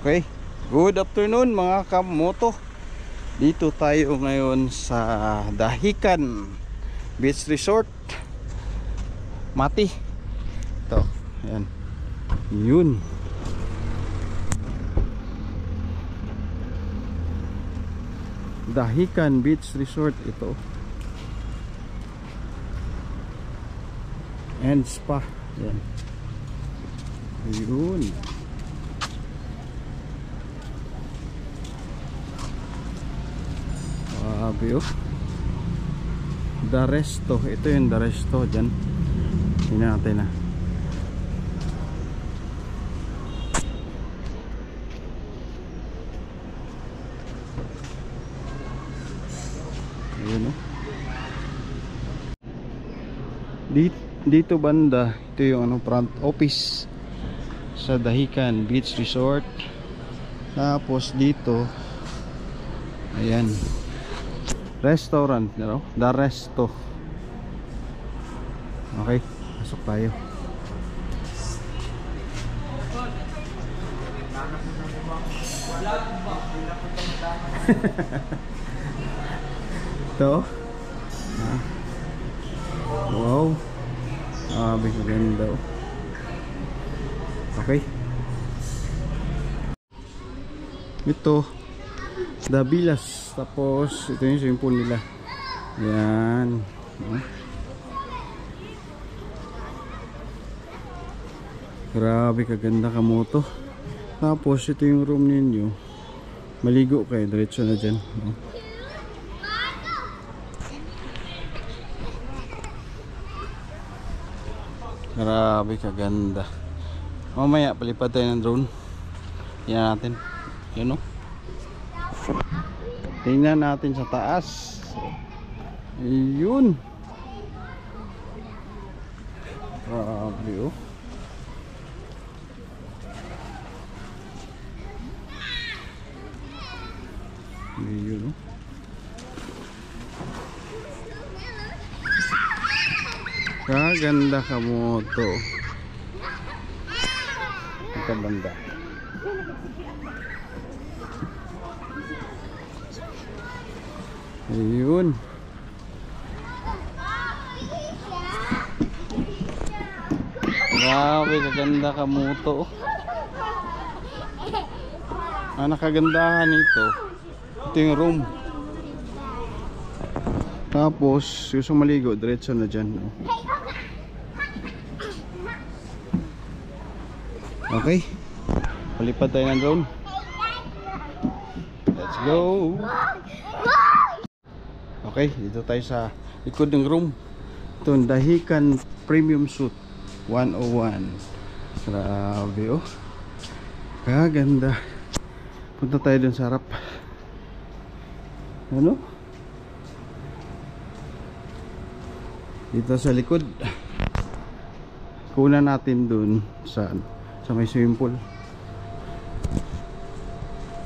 Okay, good afternoon mga kamoto. Dito tayo ngayon sa Dahican Beach Resort Mati. Ito, ayan. Yun. Dahican Beach Resort ito. And spa. Ayan. Yun. Grabe oh. The Resto. Ito yung The Resto dyan. Tingnan natin na. Ayun oh. Dito banda, ito yung front office sa Dahican Beach Resort. Tapos dito, ayan, restaurant, no? The Resto. Okay, pasok tayo. Ito. Wow. Ganda. Okay. Ito The Villas. Tapos ito yung swimming pool nila. Yan. Grabe kaganda kamoto. Tapos ito yung room ninyo. Maligo kayo, diretso na dyan. Grabe kaganda. Mamaya palipad tayo ng drone. Yan natin. Yun o. Tingnan natin sa taas. Yun. Grabe o. Yun o. Kaganda kamoto. Ito banda. Ayun. Grabe kaganda kamoto. Ang nakagandahan nito, ito yung room. Tapos yung maligo, diretso na dyan. Okay, palipad tayo ng drone. Let's go. Okay, dito tayo sa likod ng room. Ito yung Dahican Premium Suite 101. Grabe oh. Kaganda. Punta tayo dun sa harap. Ano? Dito sa likod. Kunan natin dun sa may swimming pool.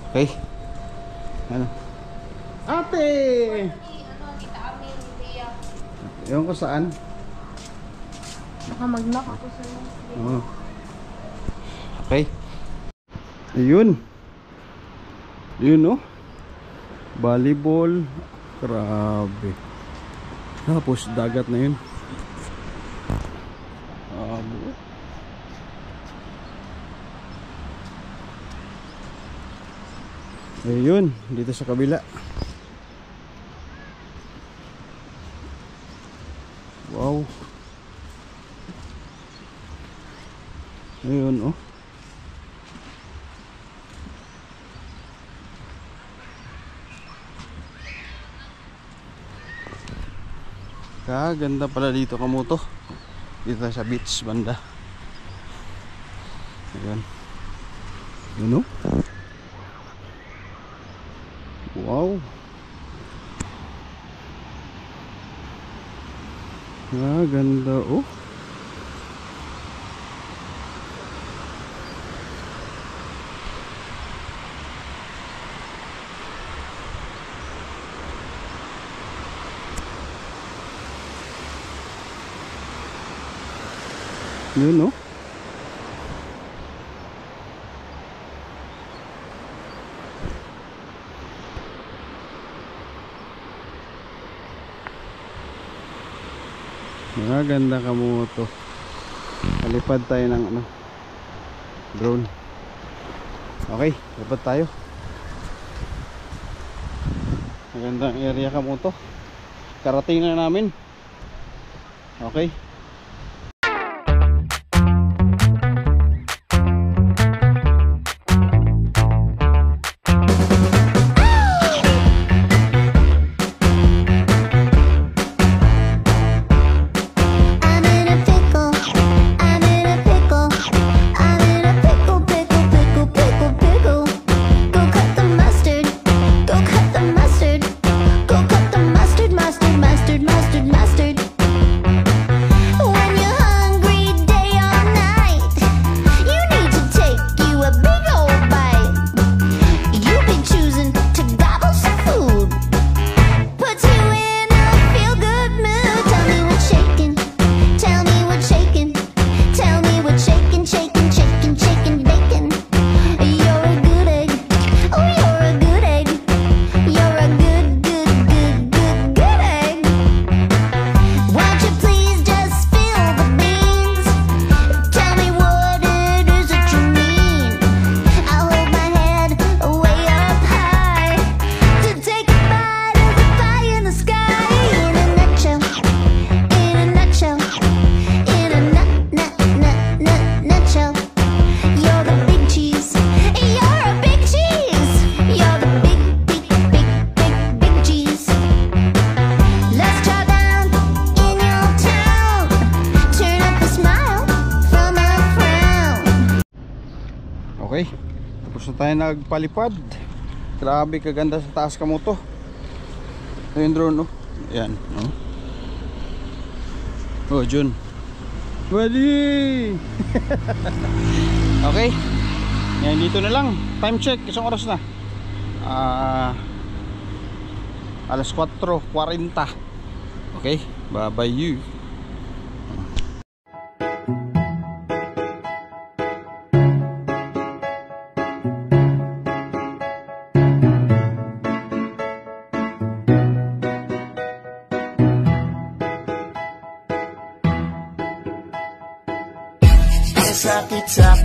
Okay. Ano? Ate! Ewan ko saan. Baka mag-knock ako sa iyo. Okay. Ayun. Ayun oh. Volleyball. Grabe. Tapos dagat na yun. Ayun, dito sa kabila. Wow. Ayun oh. Kaganda pala dito kamoto. Dito sa beach banda. Ayun. Ayun oh. Wow. Ganda oh. Yun oh. Maganda ka mo to. Palipad tayo ng ano, drone. Okay, lipad tayo. Magandang area ka mo to. Karating na namin. Okay. Okay, tapos na tayo nagpalipad. Grabe kaganda sa taas ka mo to. Ito yung drone, no? Ayan, no? Oh, Jun. Buddy! Okay. Ngayon dito na lang. Time check, isang oras na. Alas 4:40. Okay, bye-bye you. Sakit sa